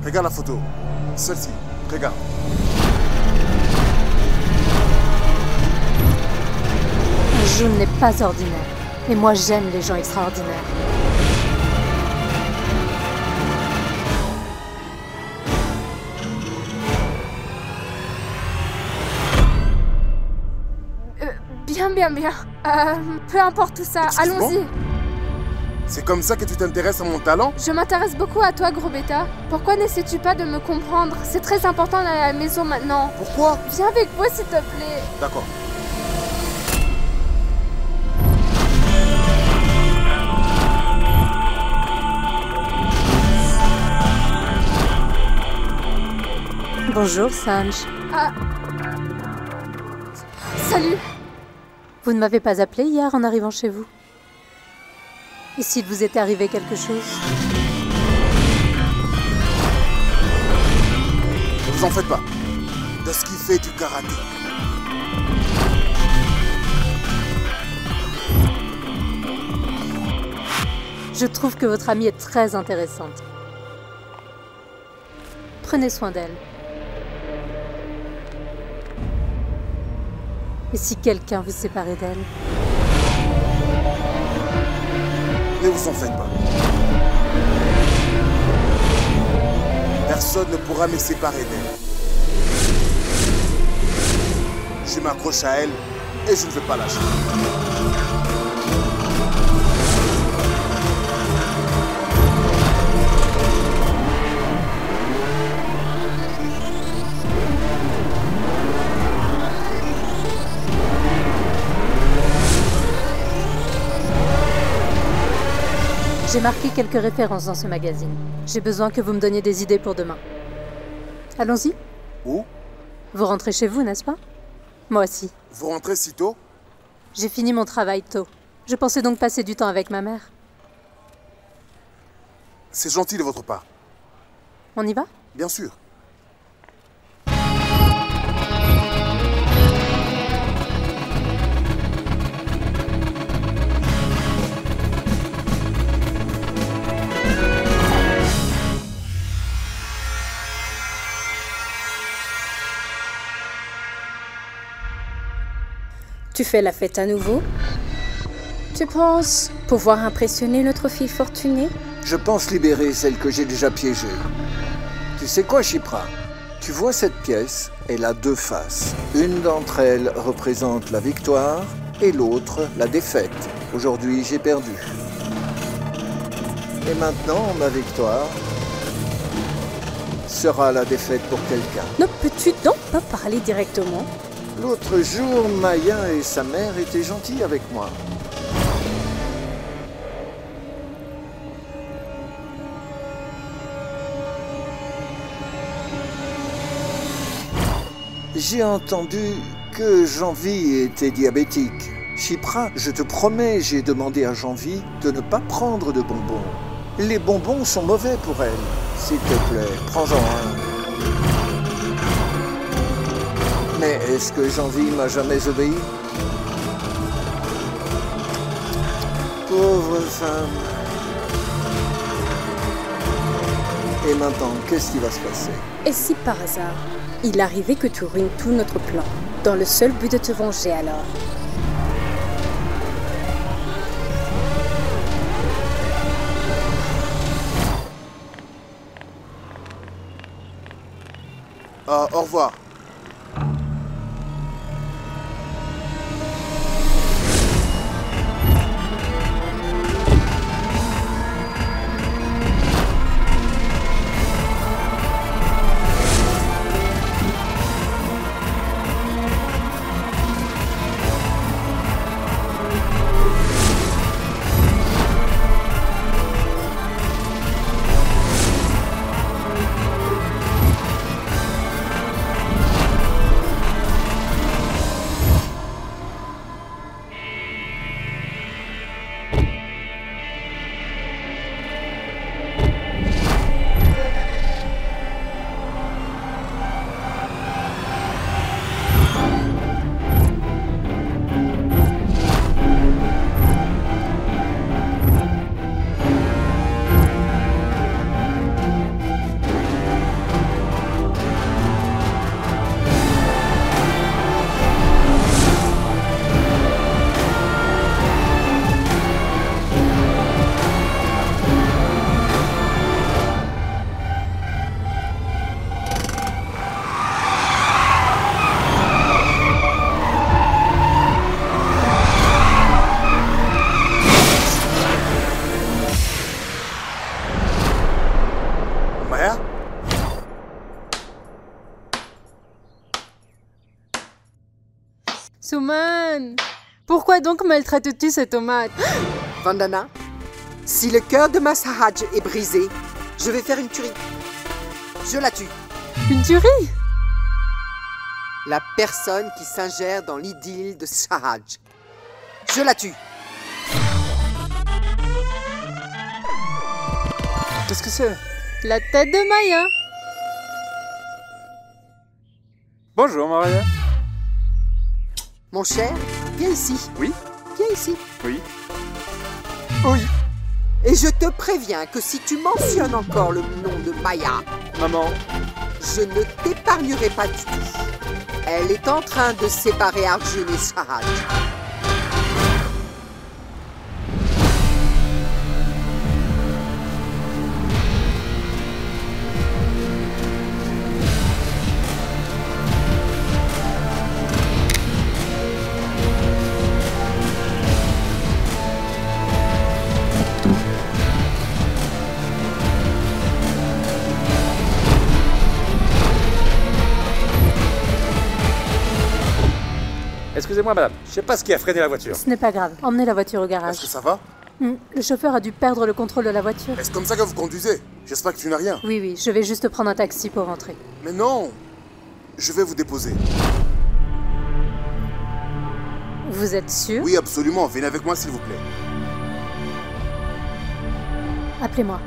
Regarde la photo. Celle-ci. Regarde. June n'est pas ordinaire. Et moi, j'aime les gens extraordinaires. Bien. Peu importe tout ça, Excuse-moi? allons-y. C'est comme ça que tu t'intéresses à mon talent? Je m'intéresse beaucoup à toi, gros bêta. Pourquoi n'essaies-tu pas de me comprendre? C'est très important d'aller à la maison maintenant. Pourquoi? Viens avec moi, s'il te plaît. D'accord. Bonjour, Sanj. Salut. Vous ne m'avez pas appelé hier en arrivant chez vous? Et s'il vous était arrivé quelque chose? Ne vous en faites pas. De ce qui fait du karaté. Je trouve que votre amie est très intéressante. Prenez soin d'elle. Et si quelqu'un vous séparait d'elle? Ne vous en faites pas. Personne ne pourra me séparer d'elle. Je m'accroche à elle et je ne veux pas lâcher. J'ai marqué quelques références dans ce magazine. J'ai besoin que vous me donniez des idées pour demain. Allons-y. Où? Vous rentrez chez vous, n'est-ce pas? Moi aussi. Vous rentrez si tôt? J'ai fini mon travail tôt. Je pensais donc passer du temps avec ma mère. C'est gentil de votre part. On y va? Bien sûr. Tu fais la fête à nouveau? Tu penses pouvoir impressionner notre fille fortunée? Je pense libérer celle que j'ai déjà piégée. Tu sais quoi, Chipra? Tu vois cette pièce? Elle a deux faces. Une d'entre elles représente la victoire et l'autre la défaite. Aujourd'hui, j'ai perdu. Et maintenant, ma victoire sera la défaite pour quelqu'un. Ne peux-tu donc pas parler directement? L'autre jour, Maya et sa mère étaient gentilles avec moi. J'ai entendu que Janvi était diabétique. Chipra, je te promets, j'ai demandé à Janvi de ne pas prendre de bonbons. Les bonbons sont mauvais pour elle. S'il te plaît, prends-en un. Mais est-ce que Janvi m'a jamais obéi? Pauvre femme. Et maintenant, qu'est-ce qui va se passer? Et si par hasard, il arrivait que tu ruines tout notre plan, dans le seul but de te venger alors? Au revoir. Suman! Pourquoi donc maltraites-tu cette tomate? Vandana, si le cœur de ma Sahaj est brisé, je vais faire une tuerie. Je la tue. Une tuerie? La personne qui s'ingère dans l'idylle de Sahaj. Je la tue. Qu'est-ce que c'est? La tête de Maya! Bonjour, Maria. Mon cher, viens ici. Oui? Viens ici. Oui. Oui. Et je te préviens que si tu mentionnes encore le nom de Maya, Maman. je ne t'épargnerai pas du tout. Elle est en train de séparer Arjun et Sahaj. Excusez-moi, madame. Je sais pas ce qui a freiné la voiture. Ce n'est pas grave. Emmenez la voiture au garage. Est-ce que ça va? Le chauffeur a dû perdre le contrôle de la voiture. Est-ce comme ça que vous conduisez? J'espère que tu n'as rien. Oui, oui, je vais juste prendre un taxi pour rentrer. Mais non! Je vais vous déposer. Vous êtes sûr? Oui, absolument. Venez avec moi, s'il vous plaît. Appelez-moi.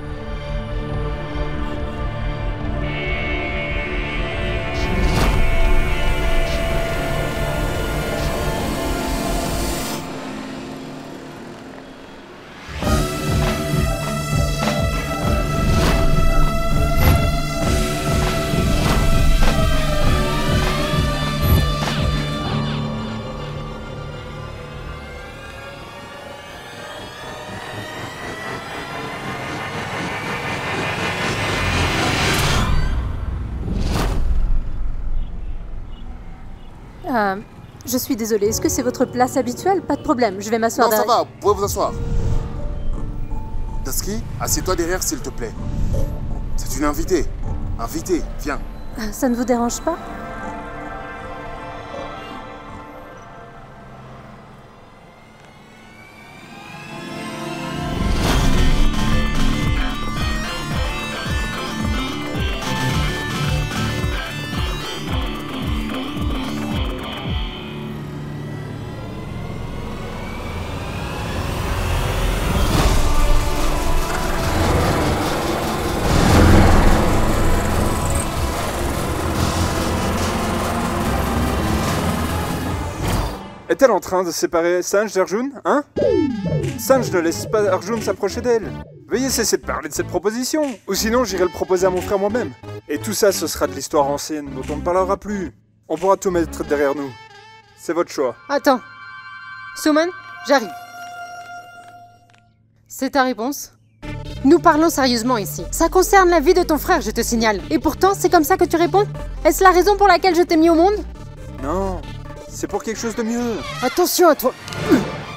Je suis désolée, est-ce que c'est votre place habituelle? Pas de problème, je vais m'asseoir Non, ça derrière. va. Vous pouvez vous asseoir. Dusky, assieds-toi derrière, s'il te plaît. C'est une invitée. Invitée, viens. Ça ne vous dérange pas? Est-elle en train de séparer Sanj d'Arjun, hein? Sanj ne laisse pas Arjun s'approcher d'elle. Veuillez cesser de parler de cette proposition, ou sinon j'irai le proposer à mon frère moi-même. Et tout ça, ce sera de l'histoire ancienne dont on ne parlera plus. On pourra tout mettre derrière nous. C'est votre choix. Attends. Suman, j'arrive. C'est ta réponse? Nous parlons sérieusement ici. Ça concerne la vie de ton frère, je te signale. Et pourtant, c'est comme ça que tu réponds? Est-ce la raison pour laquelle je t'ai mis au monde? Non, c'est pour quelque chose de mieux. Attention à toi.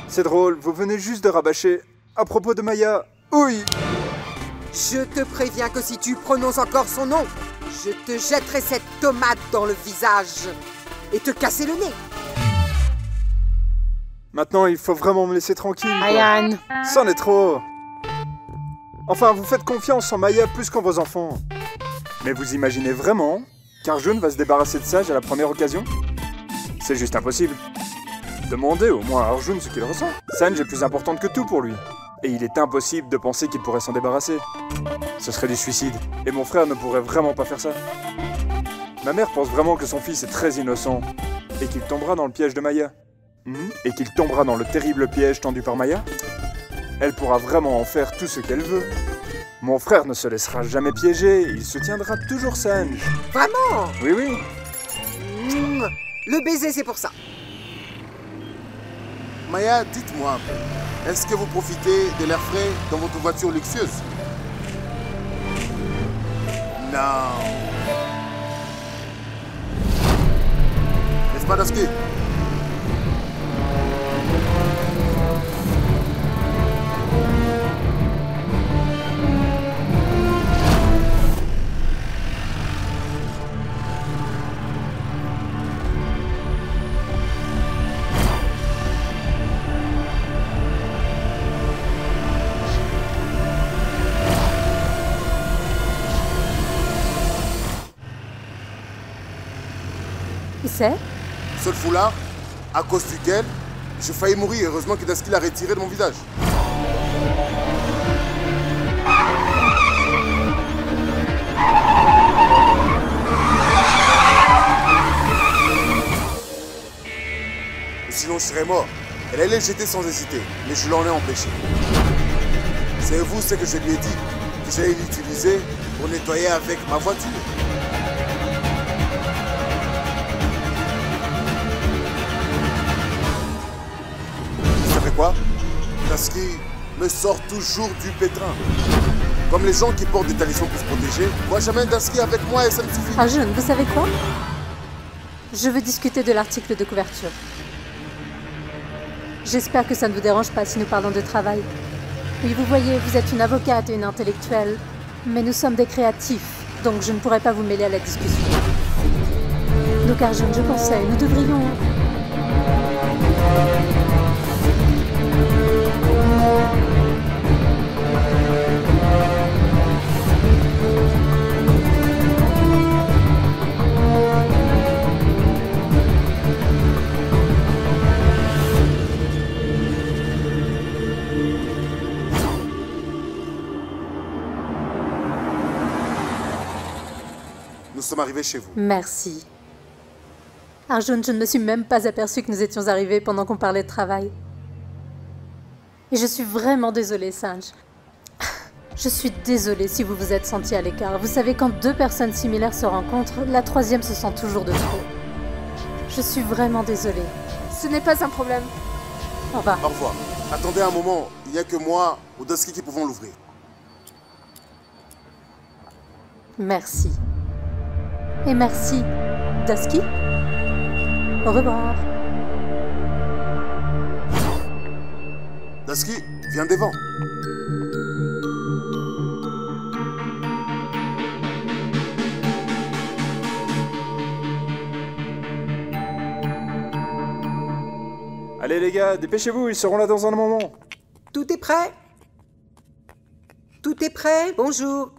C'est drôle, vous venez juste de rabâcher à propos de Maya. Oui. Je te préviens que si tu prononces encore son nom, je te jetterai cette tomate dans le visage et te casser le nez. Maintenant, il faut vraiment me laisser tranquille. quoi. Ryan. C'en est trop. Enfin, vous faites confiance en Maya plus qu'en vos enfants. Mais vous imaginez vraiment qu'Arjun va se débarrasser de Sage à la première occasion? C'est juste impossible. Demandez au moins à Arjun ce qu'il ressent. Sanj est plus importante que tout pour lui. Et il est impossible de penser qu'il pourrait s'en débarrasser. Ce serait du suicide. Et mon frère ne pourrait vraiment pas faire ça. Ma mère pense vraiment que son fils est très innocent. Et qu'il tombera dans le piège de Maya. Et qu'il tombera dans le terrible piège tendu par Maya. Elle pourra vraiment en faire tout ce qu'elle veut. Mon frère ne se laissera jamais piéger. Il soutiendra toujours Sanj. Vraiment? Oui, oui. Le baiser, c'est pour ça. Maya, dites-moi un peu. Est-ce que vous profitez de l'air frais dans votre voiture luxueuse? Non. N'est-ce pas, Dusky? c'est? Ce foulard, à cause duquel j'ai failli mourir. Heureusement que Dasky l'a retiré de mon visage. Sinon je serais mort. Elle allait le jeter sans hésiter, mais je l'en ai empêché. C'est vous ce que je lui ai dit, que j'allais l'utiliser pour nettoyer avec ma voiture. Vous savez quoi? Dasky me sort toujours du pétrin. Comme les gens qui portent des talismans pour se protéger, moi j'amène Dasky avec moi et ça me suffit. Arjun, vous savez quoi? Je veux discuter de l'article de couverture. J'espère que ça ne vous dérange pas si nous parlons de travail. Oui, vous voyez, vous êtes une avocate et une intellectuelle, mais nous sommes des créatifs, donc je ne pourrais pas vous mêler à la discussion. Donc Arjun, je conseille, nous devrions... Nous sommes arrivés chez vous. Merci. Arjun, je ne me suis même pas aperçue que nous étions arrivés pendant qu'on parlait de travail. Et je suis vraiment désolée, Sanj. Je suis désolée si vous vous êtes senti à l'écart. Vous savez, quand deux personnes similaires se rencontrent, la troisième se sent toujours de trop. Je suis vraiment désolée. Ce n'est pas un problème. Au revoir. Au revoir. Attendez un moment, il n'y a que moi ou Dasky qui pouvons l'ouvrir. Merci. Et merci, Dasky. Au revoir. Dasky, viens devant. Allez les gars, dépêchez-vous, ils seront là dans un moment. Tout est prêt? Tout est prêt? Bonjour.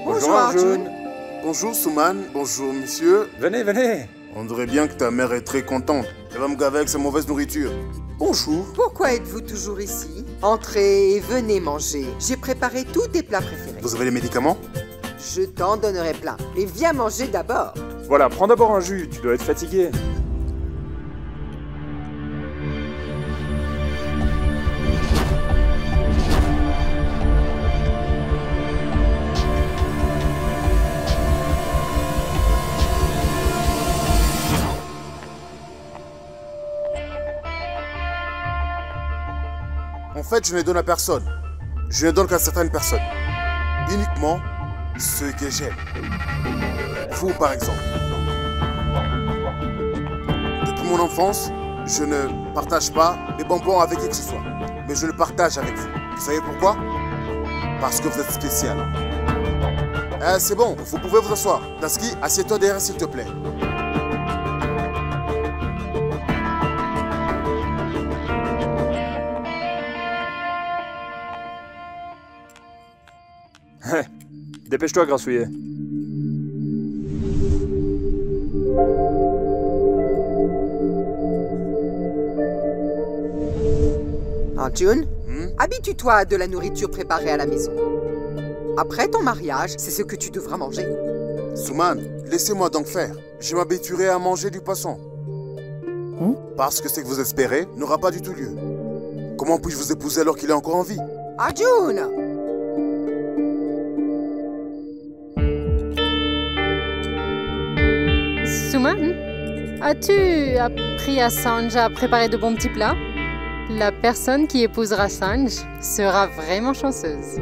Bonjour Arjun. Bonjour Suman, bonjour monsieur. Venez, venez. On dirait bien que ta mère est très contente. Elle va me gaver avec sa mauvaise nourriture. Bonjour. Pourquoi êtes-vous toujours ici? Entrez et venez manger. J'ai préparé tous tes plats préférés. Vous avez les médicaments? Je t'en donnerai plein. Mais viens manger d'abord. Voilà, prends d'abord un jus, tu dois être fatigué. En fait, je ne les donne à personne. Je ne les donne qu'à certaines personnes. Uniquement ceux que j'aime. Vous, par exemple. Depuis mon enfance, je ne partage pas mes bonbons avec qui que ce soit. Mais je le partage avec vous. Vous savez pourquoi? Parce que vous êtes spécial. C'est bon, vous pouvez vous asseoir. Dasky, assieds-toi derrière, s'il te plaît. Dépêche-toi, grassouillet. Arjun, habitue-toi à de la nourriture préparée à la maison. Après ton mariage, c'est ce que tu devras manger. Suman, laissez-moi donc faire. Je m'habituerai à manger du poisson. Parce que ce que vous espérez n'aura pas du tout lieu. Comment puis-je vous épouser alors qu'il est encore en vie? Arjun! Suman, as-tu appris à Sanj à préparer de bons petits plats? La personne qui épousera Sanj sera vraiment chanceuse.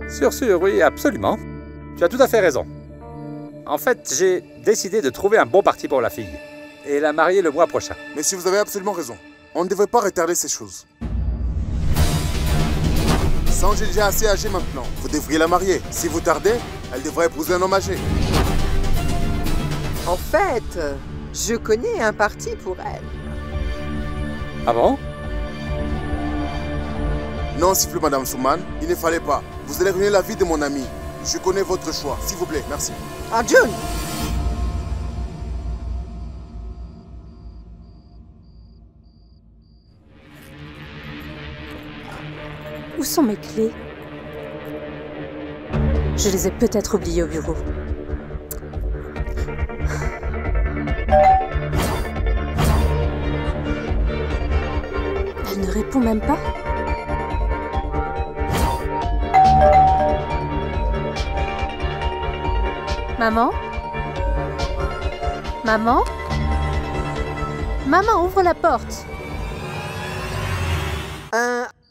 Sûr, oui, absolument. Tu as tout à fait raison. En fait, j'ai décidé de trouver un bon parti pour la fille et la marier le mois prochain. Mais si vous avez absolument raison, on ne devrait pas retarder ces choses. Sanj est déjà assez âgée maintenant. Vous devriez la marier. Si vous tardez, elle devrait épouser un homme âgé. En fait, je connais un parti pour elle. Ah bon? Non, s'il vous plaît, Madame Suman, il ne fallait pas. Vous allez ruiner la vie de mon ami. Je connais votre choix. S'il vous plaît, merci. Arjun! Où sont mes clés? Je les ai peut-être oubliées au bureau. Elle ne répond même pas. Maman? Maman? Maman, ouvre la porte.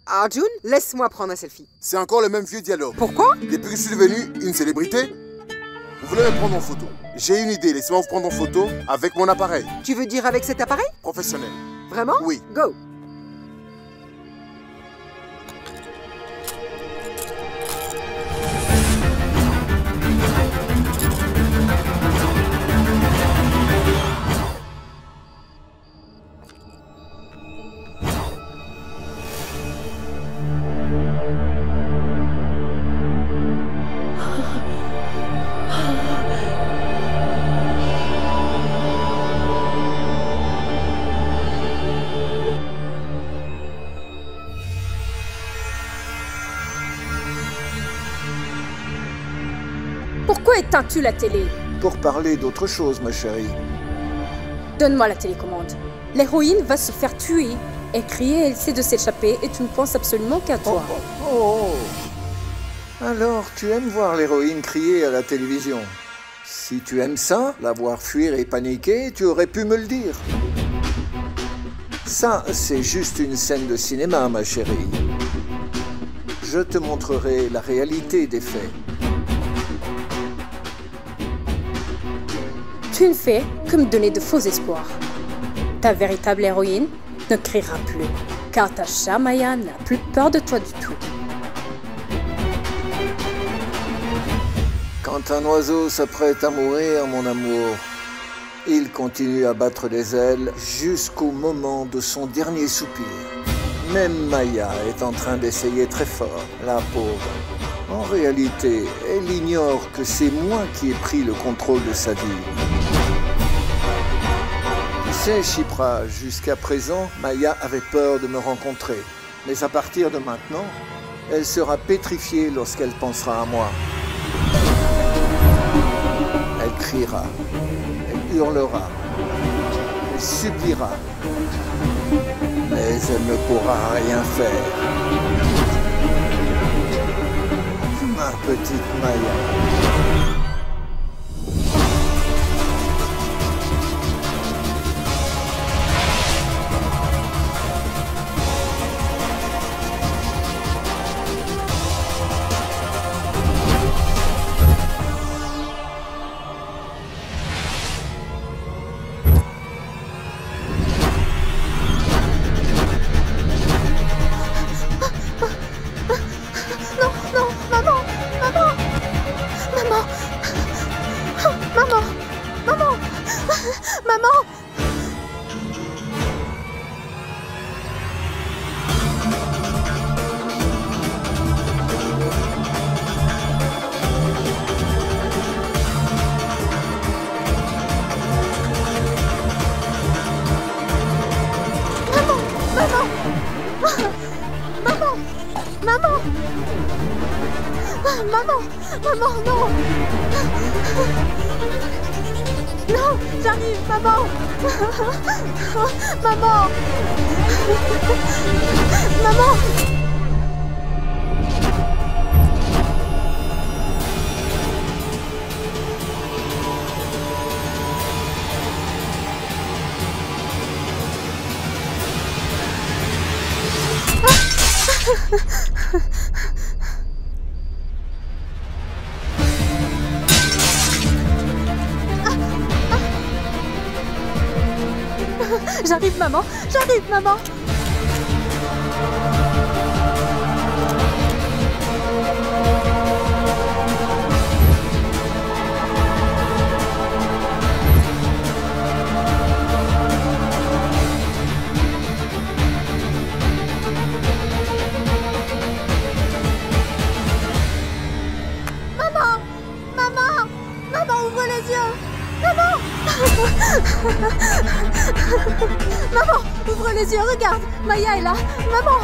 Arjun, laisse-moi prendre un selfie. C'est encore le même vieux dialogue. Pourquoi? Depuis que je suis devenu une célébrité, vous voulez me prendre en photo. J'ai une idée, laissez-moi vous prendre en photo avec mon appareil. Tu veux dire avec cet appareil? Professionnel. Vraiment? Oui. Go! Pourquoi éteins-tu la télé? Pour parler d'autre chose, ma chérie. Donne-moi la télécommande. L'héroïne va se faire tuer. Et crier, elle essaie de s'échapper et tu ne penses absolument qu'à toi. Oh. Alors, tu aimes voir l'héroïne crier à la télévision. Si tu aimes ça, la voir fuir et paniquer, tu aurais pu me le dire. Ça, c'est juste une scène de cinéma, ma chérie. Je te montrerai la réalité des faits. Tu ne fais que me donner de faux espoirs. Ta véritable héroïne ne criera plus, car ta chère Maya n'a plus peur de toi du tout. Quand un oiseau s'apprête à mourir, mon amour, il continue à battre des ailes jusqu'au moment de son dernier soupir. Même Maya est en train d'essayer très fort, la pauvre. En réalité, elle ignore que c'est moi qui ai pris le contrôle de sa vie. Tu sais, Shipra, jusqu'à présent, Maya avait peur de me rencontrer. Mais à partir de maintenant, elle sera pétrifiée lorsqu'elle pensera à moi. Elle criera, elle hurlera, elle suppliera. Mais elle ne pourra rien faire. Ma petite Maya. Maman, non. Non, j'arrive, maman. Maman. Maman. J'arrive, maman. Maman. Maman, ouvre les yeux, regarde. Maya est là. Maman.